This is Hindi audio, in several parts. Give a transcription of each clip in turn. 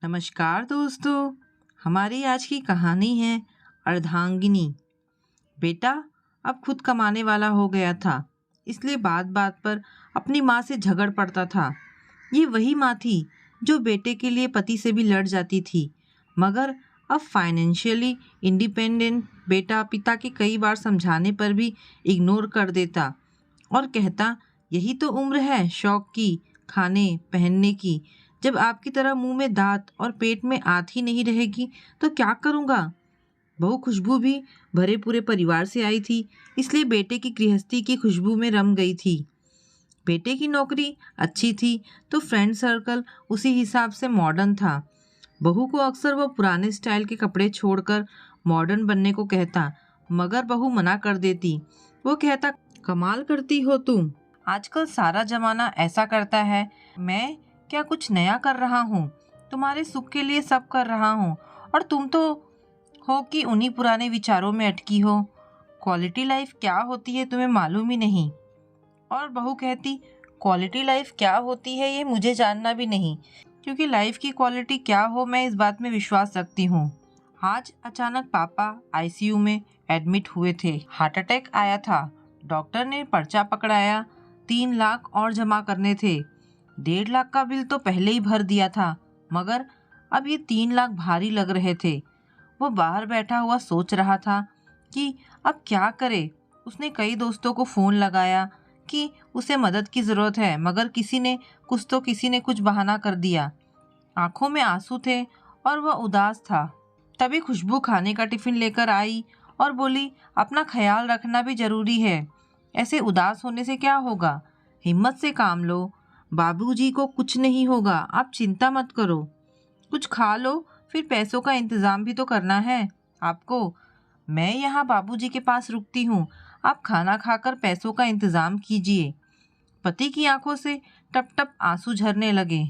नमस्कार दोस्तों, हमारी आज की कहानी है अर्धांगिनी। बेटा अब खुद कमाने वाला हो गया था, इसलिए बात बात पर अपनी माँ से झगड़ पड़ता था। ये वही माँ थी जो बेटे के लिए पति से भी लड़ जाती थी, मगर अब फाइनेंशियली इंडिपेंडेंट बेटा पिता के कई बार समझाने पर भी इग्नोर कर देता और कहता, यही तो उम्र है शौक की, खाने पहनने की। जब आपकी तरह मुंह में दांत और पेट में आंत ही नहीं रहेगी तो क्या करूँगा। बहू खुशबू भी भरे पूरे परिवार से आई थी, इसलिए बेटे की गृहस्थी की खुशबू में रम गई थी। बेटे की नौकरी अच्छी थी तो फ्रेंड सर्कल उसी हिसाब से मॉडर्न था। बहू को अक्सर वह पुराने स्टाइल के कपड़े छोड़कर मॉडर्न बनने को कहता, मगर बहू मना कर देती। वो कहता, कमाल करती हो तुम, आजकल सारा जमाना ऐसा करता है, मैं क्या कुछ नया कर रहा हूँ। तुम्हारे सुख के लिए सब कर रहा हूँ और तुम तो हो कि उन्हीं पुराने विचारों में अटकी हो। क्वालिटी लाइफ क्या होती है तुम्हें मालूम ही नहीं। और बहू कहती, क्वालिटी लाइफ क्या होती है ये मुझे जानना भी नहीं, क्योंकि लाइफ की क्वालिटी क्या हो मैं इस बात में विश्वास रखती हूँ। आज अचानक पापा आईसीयू में एडमिट हुए थे। हार्ट अटैक आया था। डॉक्टर ने पर्चा पकड़ाया, 3 लाख और जमा करने थे। 1.5 लाख का बिल तो पहले ही भर दिया था, मगर अब ये 3 लाख भारी लग रहे थे। वो बाहर बैठा हुआ सोच रहा था कि अब क्या करे। उसने कई दोस्तों को फ़ोन लगाया कि उसे मदद की ज़रूरत है, मगर किसी ने कुछ बहाना कर दिया। आंखों में आंसू थे और वह उदास था। तभी खुशबू खाने का टिफ़िन लेकर आई और बोली, अपना ख्याल रखना भी ज़रूरी है। ऐसे उदास होने से क्या होगा, हिम्मत से काम लो। बाबूजी को कुछ नहीं होगा, आप चिंता मत करो। कुछ खा लो, फिर पैसों का इंतज़ाम भी तो करना है आपको। मैं यहाँ बाबूजी के पास रुकती हूँ, आप खाना खाकर पैसों का इंतज़ाम कीजिए। पति की आंखों से टप टप आंसू झरने लगे।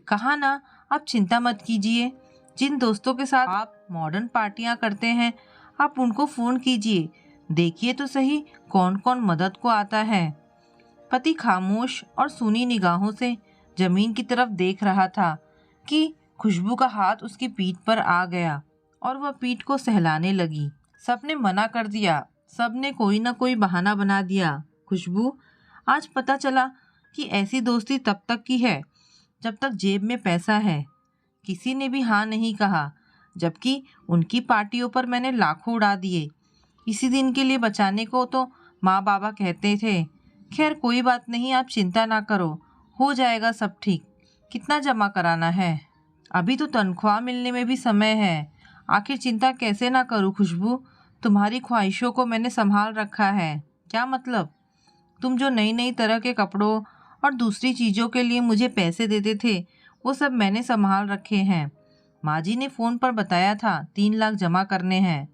कहा ना, आप चिंता मत कीजिए। जिन दोस्तों के साथ आप मॉडर्न पार्टियां करते हैं, आप उनको फ़ोन कीजिए, देखिए तो सही कौन कौन मदद को आता है। पति खामोश और सूनी निगाहों से जमीन की तरफ देख रहा था कि खुशबू का हाथ उसकी पीठ पर आ गया और वह पीठ को सहलाने लगी। सबने मना कर दिया, सबने कोई ना कोई बहाना बना दिया। खुशबू, आज पता चला कि ऐसी दोस्ती तब तक की है जब तक जेब में पैसा है। किसी ने भी हाँ नहीं कहा, जबकि उनकी पार्टियों पर मैंने लाखों उड़ा दिए। इसी दिन के लिए बचाने को तो माँ बाबा कहते थे। खैर कोई बात नहीं, आप चिंता ना करो, हो जाएगा सब ठीक। कितना जमा कराना है? अभी तो तनख्वाह मिलने में भी समय है। आखिर चिंता कैसे ना करूँ खुशबू, तुम्हारी ख्वाहिशों को मैंने संभाल रखा है। क्या मतलब? तुम जो नई नई तरह के कपड़ों और दूसरी चीज़ों के लिए मुझे पैसे देते थे, वो सब मैंने संभाल रखे हैं। माँ जी ने फ़ोन पर बताया था 3 लाख जमा करने हैं।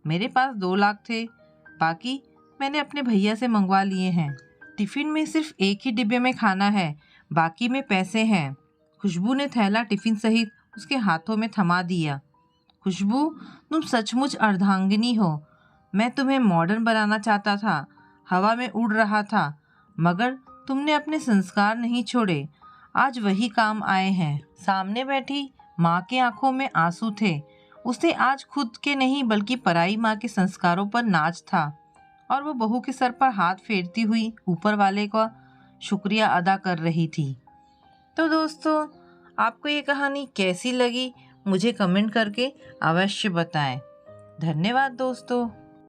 मेरे पास 2 लाख थे, बाकी मैंने अपने भैया से मंगवा लिए हैं। टिफ़िन में सिर्फ एक ही डिब्बे में खाना है, बाकी में पैसे हैं। खुशबू ने थैला टिफ़िन सहित उसके हाथों में थमा दिया। खुशबू, तुम सचमुच अर्धांगिनी हो। मैं तुम्हें मॉडर्न बनाना चाहता था, हवा में उड़ रहा था, मगर तुमने अपने संस्कार नहीं छोड़े। आज वही काम आए हैं। सामने बैठी माँ की आंखों में आंसू थे। उसे आज खुद के नहीं बल्कि पराई माँ के संस्कारों पर नाच था और वो बहू के सर पर हाथ फेरती हुई ऊपर वाले का शुक्रिया अदा कर रही थी। तो दोस्तों, आपको ये कहानी कैसी लगी मुझे कमेंट करके अवश्य बताएं। धन्यवाद दोस्तों।